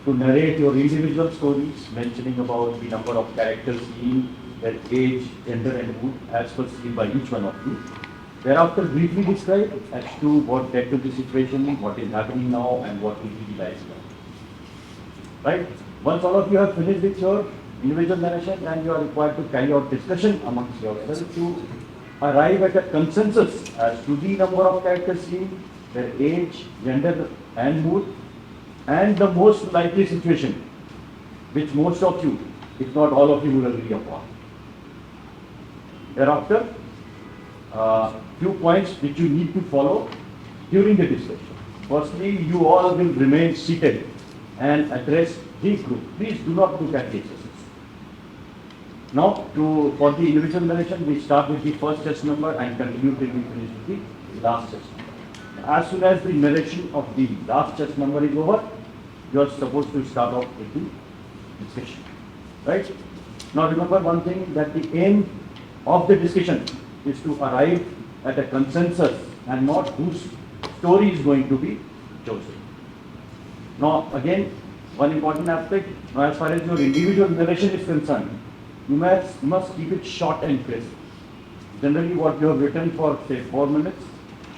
to narrate your individual stories, mentioning about the number of characters seen, their age, gender, and mood, as per seen by each one of you. Thereafter, briefly describe as to what led to the situation, what is happening now, and what will be the life now. Right? Once all of you have finished with your individual narration, then you are required to carry out discussion amongst yourselves to arrive at a consensus as to the number of characters seen, their age, gender, and mood, and the most likely situation, which most of you, if not all of you, will agree upon. Thereafter, few points which you need to follow during the discussion. Firstly, you all will remain seated and address the group. Please do not look at the exercise. Now, for the individual narration, we start with the first test number and continue till we finish with the last test number. As soon as the narration of the last test number is over, you are supposed to start off with the discussion. Right? Now remember one thing, that the aim of the discussion is to arrive at a consensus and not whose story is going to be chosen. Now again, one important aspect, now as far as your individual narration is concerned, you must keep it short and crisp. Generally what you have written for say 4 minutes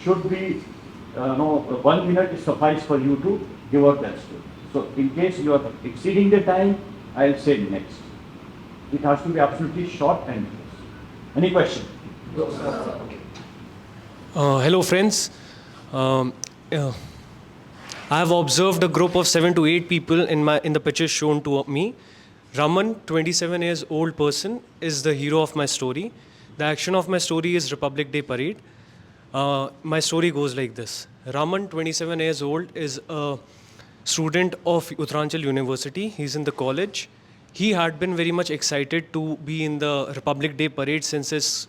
should be, 1 minute is suffice for you to give out that story. So in case you are exceeding the time, I'll say next. It has to be absolutely short and crisp. Any question? Hello friends. I have observed a group of 7 to 8 people in the picture shown to me. Raman, 27 years old person, is the hero of my story. The action of my story is Republic Day Parade. My story goes like this. Raman, 27 years old, is a student of Uttaranchal University. He's in the college. He had been very much excited to be in the Republic Day Parade since his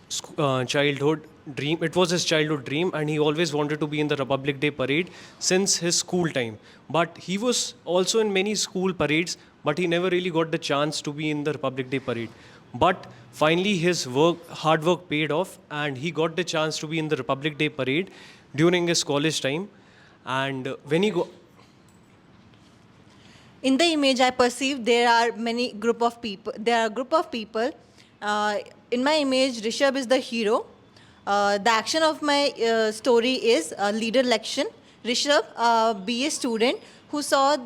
childhood dream. It was his childhood dream, and he always wanted to be in the Republic Day Parade since his school time. But he was also in many school parades, but he never really got the chance to be in the Republic Day Parade. But finally his hard work paid off, and he got the chance to be in the Republic Day Parade during his college time. And when he in the image, I perceive there are many group of people. There are a group of people. In my image, Rishabh is the hero. The action of my story is leader election. Rishabh, BA student, who saw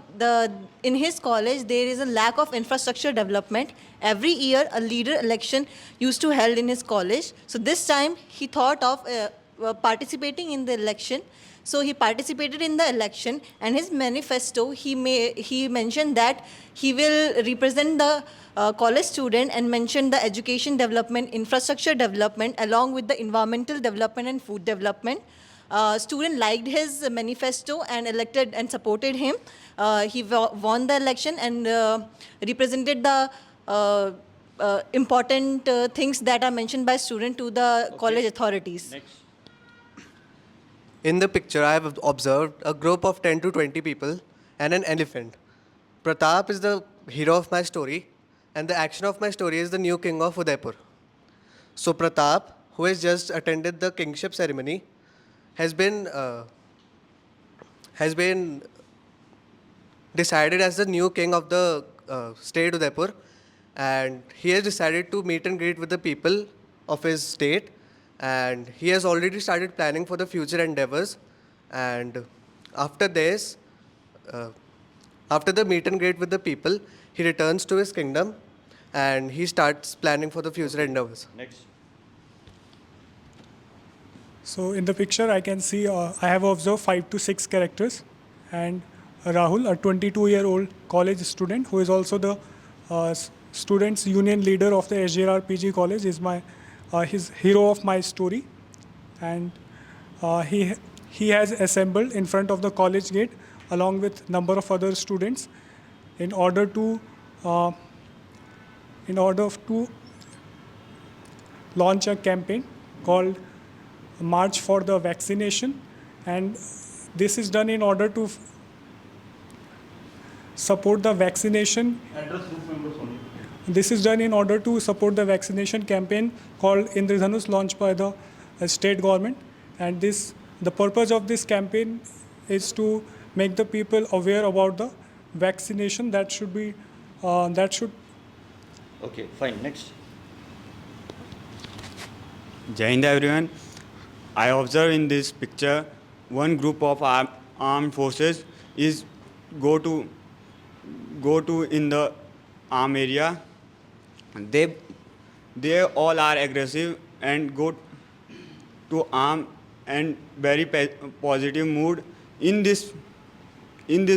in his college there is a lack of infrastructure development. Every year, a leader election used to held in his college. So this time, he thought of participating in the election. So he participated in the election, and his manifesto, he mentioned that he will represent the college student and mention the education development, infrastructure development, along with the environmental development and food development. Student liked his manifesto and elected and supported him. He won the election and represented the important things that are mentioned by student to the college authorities. Next. In the picture, I have observed a group of 10 to 20 people and an elephant. Pratap is the hero of my story, and the action of my story is the new king of Udaipur. So Pratap, who has just attended the kingship ceremony, has been decided as the new king of the state Udaipur, and he has decided to meet and greet with the people of his state. And he has already started planning for the future endeavors. And after this, after the meet and greet with the people, he returns to his kingdom and he starts planning for the future endeavors. Next. So in the picture, I can see I have observed 5 to 6 characters, and Rahul, a 22-year-old college student who is also the students' union leader of the SJR PG college, is his hero of my story. And he has assembled in front of the college gate along with number of other students in order to launch a campaign called March for the Vaccination, and this is done in order to support the vaccination. Address group members only. This is done in order to support the vaccination campaign called Indradhanush, launched by the state government. And the purpose of this campaign is to make the people aware about the vaccination that should be Okay, fine. Next. Jai Hind everyone. I observe in this picture one group of armed forces is go to in the arm area. They all are aggressive and go to arm and very positive mood. In this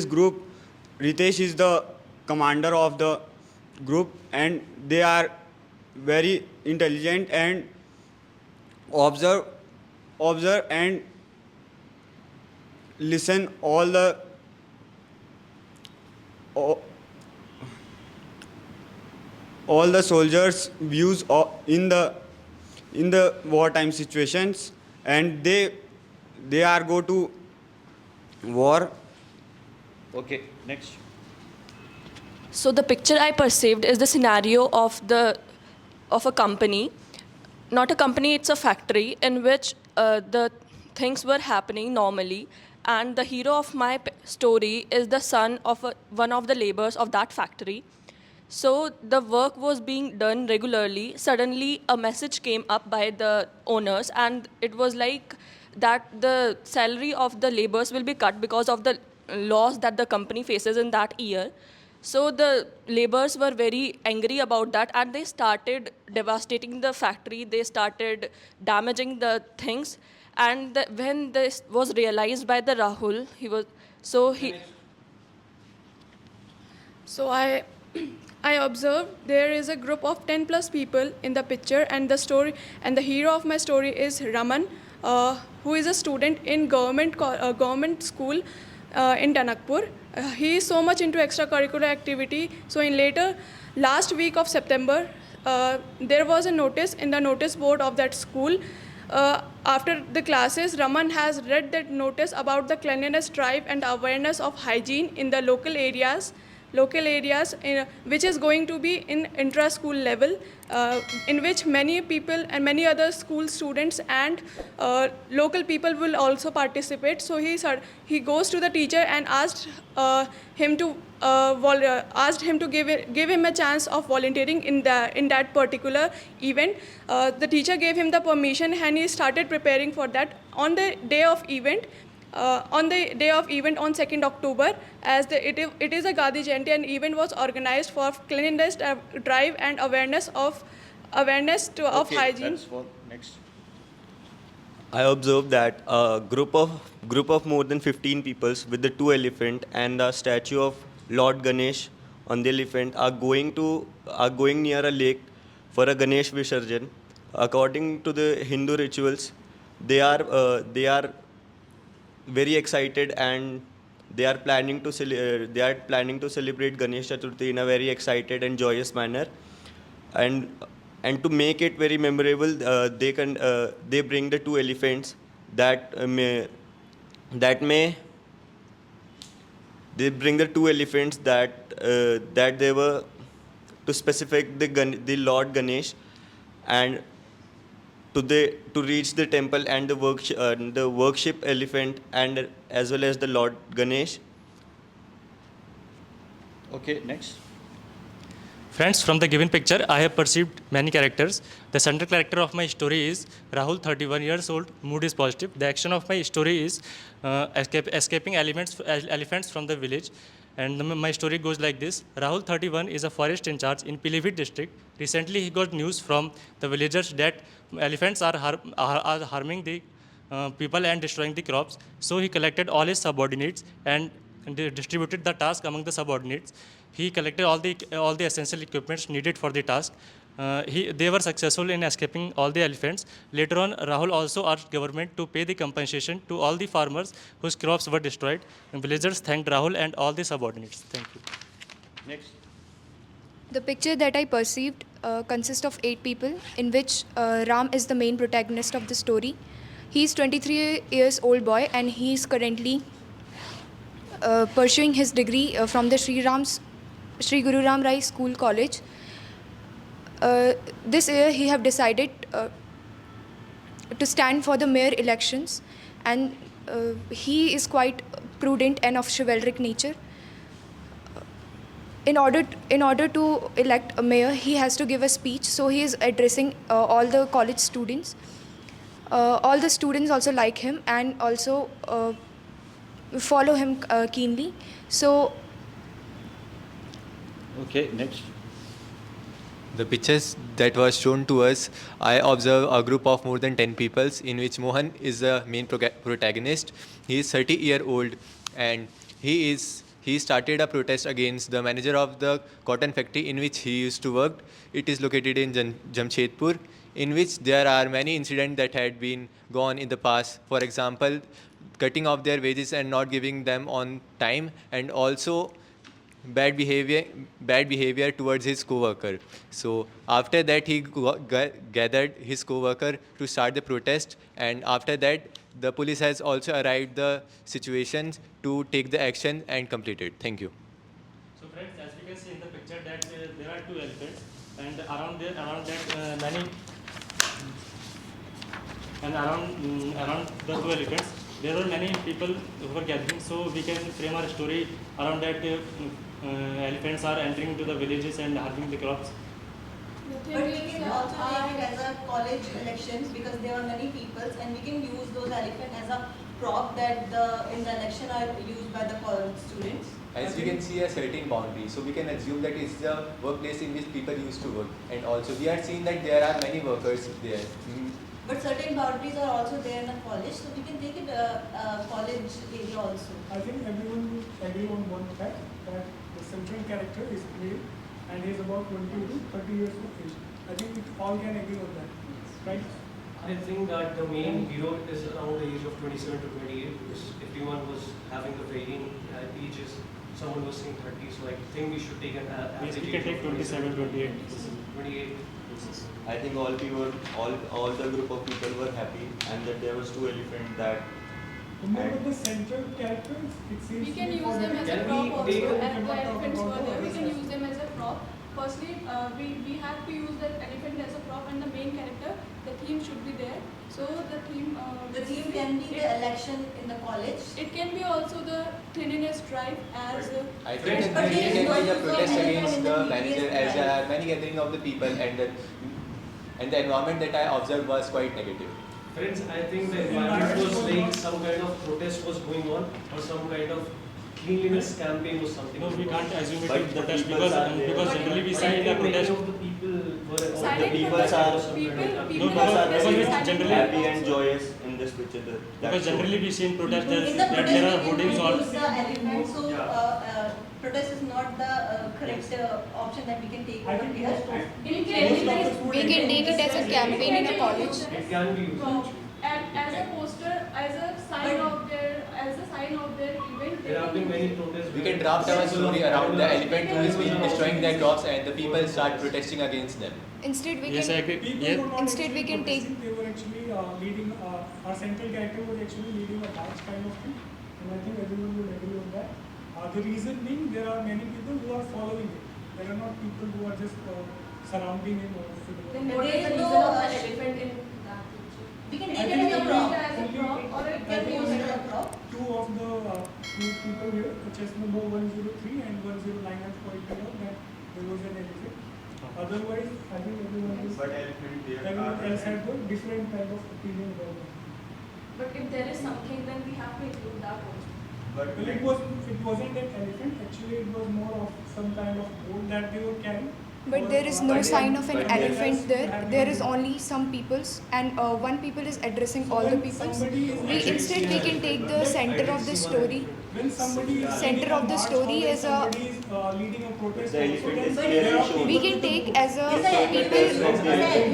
group, Ritesh is the commander of the group, and they are very intelligent and observe and listen all the soldiers' views in the wartime situations, and they are go to war. Okay, next. So the picture I perceived is the scenario of a company, not a company, it's a factory in which the things were happening normally, and the hero of my story is the son of one of the laborers of that factory. So the work was being done regularly. Suddenly a message came up by the owners, and it was like that the salary of the laborers will be cut because of the loss that the company faces in that year. So the laborers were very angry about that, and they started devastating the factory. They started damaging the things. And when this was realized by the Rahul, So I observed there is a group of 10 plus people in the picture, and the hero of my story is Raman, who is a student in government school in Danakpur. He is so much into extracurricular activity. So last week of September, there was a notice in the notice board of that school. After the classes, Raman has read that notice about the cleanliness drive and awareness of hygiene in the local areas, which is going to be in intra-school level, in which many people and many other school students and local people will also participate. So he goes to the teacher and asked him to give him a chance of volunteering in that particular event. The teacher gave him the permission, and he started preparing for that. On the day of event, on 2nd October, as it is a Gandhi Jayanti, an event was organized for cleanliness drive and awareness of hygiene. That's for next. I observed that a group of more than 15 people with the 2 elephant and the statue of Lord Ganesh on the elephant are going near a lake for a Ganesh Visarjan. According to the Hindu rituals, they are very excited, and they are planning to celebrate Ganesh Chaturthi in a very excited and joyous manner, and to make it very memorable, they bring the 2 elephants that they were to specify the Lord Ganesh, and to reach the temple and the worship elephant, and as well as the Lord Ganesh. Okay, next. Friends, from the given picture, I have perceived many characters. The central character of my story is Rahul, 31 years old, mood is positive. The action of my story is escaping elephants from the village. And my story goes like this. Rahul, 31, is a forest in charge in Pilibhit district. Recently, he got news from the villagers that elephants are harming the people and destroying the crops. So he collected all his subordinates and distributed the task among the subordinates. He collected all the essential equipments needed for the task. They were successful in escaping all the elephants. Later on, Rahul also asked government to pay the compensation to all the farmers whose crops were destroyed. And villagers thanked Rahul and all the subordinates. Thank you. Next. The picture that I perceived consists of 8 people, in which Ram is the main protagonist of the story. He is 23 years old boy, and he is currently pursuing his degree from the Sri Guru Ram Rai School College. This year he have decided to stand for the mayor elections, and he is quite prudent and of chivalric nature. in order to elect a mayor, he has to give a speech. So he is addressing all the college students. All the students also like him and also follow him keenly. So Okay, next. The pictures that was shown to us, I observe a group of more than 10 people in which Mohan is the main protagonist. He is 30-year-old and he started a protest against the manager of the cotton factory in which he used to work. It is located in Jamshedpur, in which there are many incidents that had been gone in the past. For example, cutting off their wages and not giving them on time, and also bad behavior towards his co-worker. So after that he gathered his co-worker to start the protest, and after that the police has also arrived the situations to take the action and complete it. Thank you. So friends, as we can see in the picture that there are two elephants, and around that many and around the two elephants there were many people who were gathering. So we can frame our story around that. Elephants are entering into the villages and harming the crops. But we can also take it as a college elections because there are many peoples, and we can use those elephants as a prop that in the election are used by the college students. As we can see a certain boundary, so we can assume that it's the workplace in which people used to work, and also we are seeing that there are many workers there. But certain boundaries are also there in the college, so we can take it college area also. I think everyone will agree on one fact that the central character is male and he is about 20 to 30 years of age. I think we all can agree on that, right? I think that the main hero is around the age of 27 to 28 because everyone was having the varying ages. Someone was saying 30, so I think we should take an average. We can take 27, 28. 28. I think all the group of people were happy, and that there was two elephants that. Remember the central characters? It seems We can to be use for them the- as a Can prop we also, take a- and the elephants were there. We can Yes. use them as a prop. Firstly, we have to use the elephant as a prop, and the main character, the theme should be there. So the theme. The theme can be the election in the college. It can be also the cleanliness drive as. I But think there it is can no be the use of protest elephant against in the the previous manager, as there slide. are many gathering of the people, and the environment that I observed was quite negative. Friends, I think the environment was like some kind of protest was going on or some kind of cleanliness campaign or something. No, we can't assume it But is the protest peoples are there. because generally we see the protest. Many of the people were Silent people protest, are- people No, are because protesting it's generally Happy and also. joyous in this picture. Because generally we see in protest In the that protest, there are we hoardings can or use the elephant, so Yeah. protest is not the correct option that we can take I over think here. most of In most cleanliness, of the we can take it as a campaign in a college. It can be used. And as a poster, as a sign of their event. There have been many protests. We can draft our story around the elephant who is being destroying their crops, and the people start protesting against them. Instead, we Yes, I can agree. people Yeah. were not Instead, actually we can take- protesting, they were actually leading, our central character was actually leading a march kind of thing, and I think everyone will agree on that. The reason being, there are many people who are following it. There are not people who are just surrounding him or Then There what is is the no, reason of the elephant in that picture? We can I take it think as a prop. As a prop, or it can be used as a prop. two of the two people here, chest number 103 and 109 have pointed out that there was an elephant. Otherwise, I think everyone else had a different kind of opinion about it. But if there is something, then we have to include that also. Well, it wasn't an elephant. Actually, it was more of some kind of board that they were carrying. But there is no sign of an elephant there. There is only some peoples, and one people is addressing all the peoples. Instead, we can take the center of the story. When somebody is Center of the story is a- somebody is leading a protest. The elephant is also, then clearly there are shown. We can take as a Is the people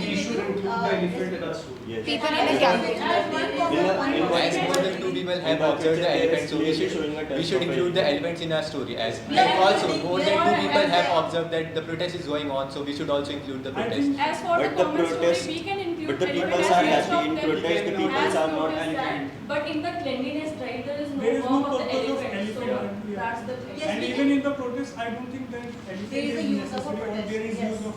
We should include the elephant in our story. Yes. people in a campaign. As more than two people have observed the elephant, so we should include the elephants in our story. And also, more than two people have observed that the protest is going on, so we should also include the I protest. think As for the But the common protest- story, we can include but the elephant peoples as are rest happy of in them protest, the peoples has are not noticed angry. that. But in the cleanliness drive, there is there is no no work of the purpose of elephant. So elephant. that's the thing. Yes, And we even can- in the protest, I don't think that elephant There is a is use of a necessary, or protest, there is yes. use of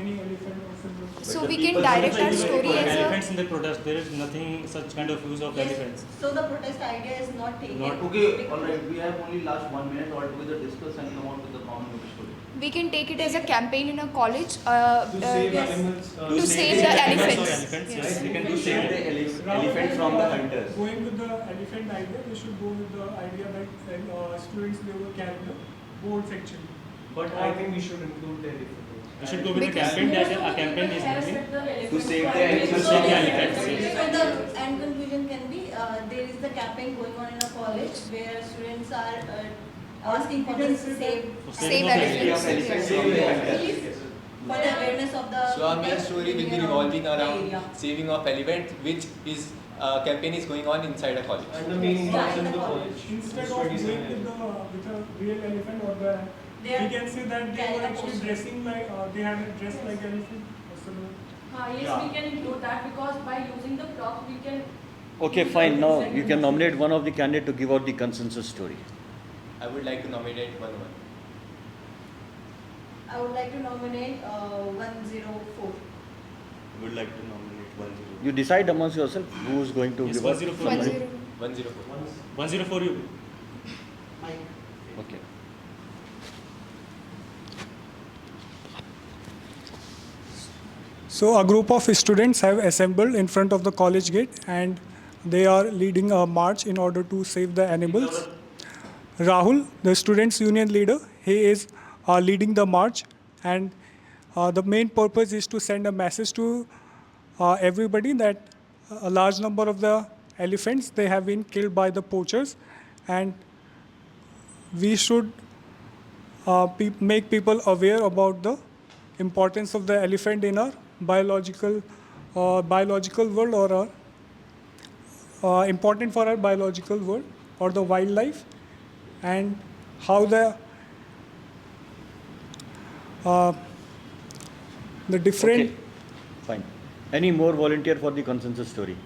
any elephant or symbol. So the we can people direct our also story as a elephants in the protest. There is nothing such kind of use of Yes, elephants. so the protest idea is not taken. Not- Okay, alright, we have only last 1 minute altogether discuss and come out with the comment. We can take it as a campaign in a college to save the elephants. Right? We can do save the elephant from the hunters. Going with the elephant idea, we should go with the idea that students they will carry the boards actually. But I think we should include the elephant. We should go with the campaign that a campaign is running. To save the elephants. save the elephants. So the end conclusion can be there is the campaign going on in a college where students are asking for the Save elephants. Elephants from the hunters. for the awareness of the. So our main story will be revolving around area. saving of elephants, which is campaign is going on inside a college. And the main Yeah, in in the the college. college. Instead is of going 27. with a real elephant or the, They are we can say that they carrying were a actually poster. dressing like, they had a dress like elephant. or something. Yes, we can include that because by using the props we can. Okay, fine. Now you can nominate one of the candidate to give out the consensus story. I would like to nominate one. I would like to nominate 104. Would like to nominate 104. You decide amongst yourself who is going to Yes, give out. 104. 104. 104 you. Okay. So a group of students have assembled in front of the college gate and they are leading a march in order to save the animals. Rahul, the students union leader, he is leading the march and the main purpose is to send a message to everybody that a large number of the elephants they have been killed by the poachers and we should make people aware about the importance of the elephant in our biological world or important for our biological world or the wildlife and how the different. Okay. Fine. Any more volunteer for the consensus story?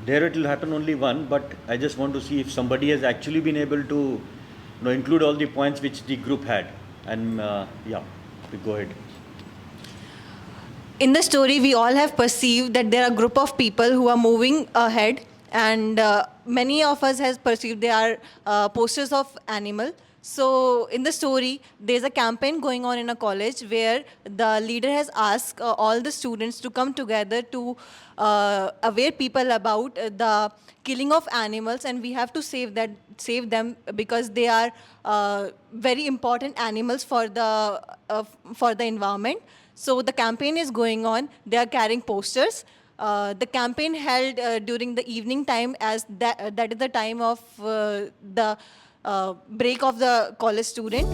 There it will happen only one, but I just want to see if somebody has actually been able to include all the points which the group had. And yeah, we go ahead. In the story, we all have perceived that there are a group of people who are moving ahead, and many of us has perceived they are posters of animal. So in the story, there's a campaign going on in a college where the leader has asked all the students to come together to aware people about the killing of animals, and we have to save them because they are very important animals for the environment. So the campaign is going on. They are carrying posters. The campaign held during the evening time, as that is the time of the break of the college student.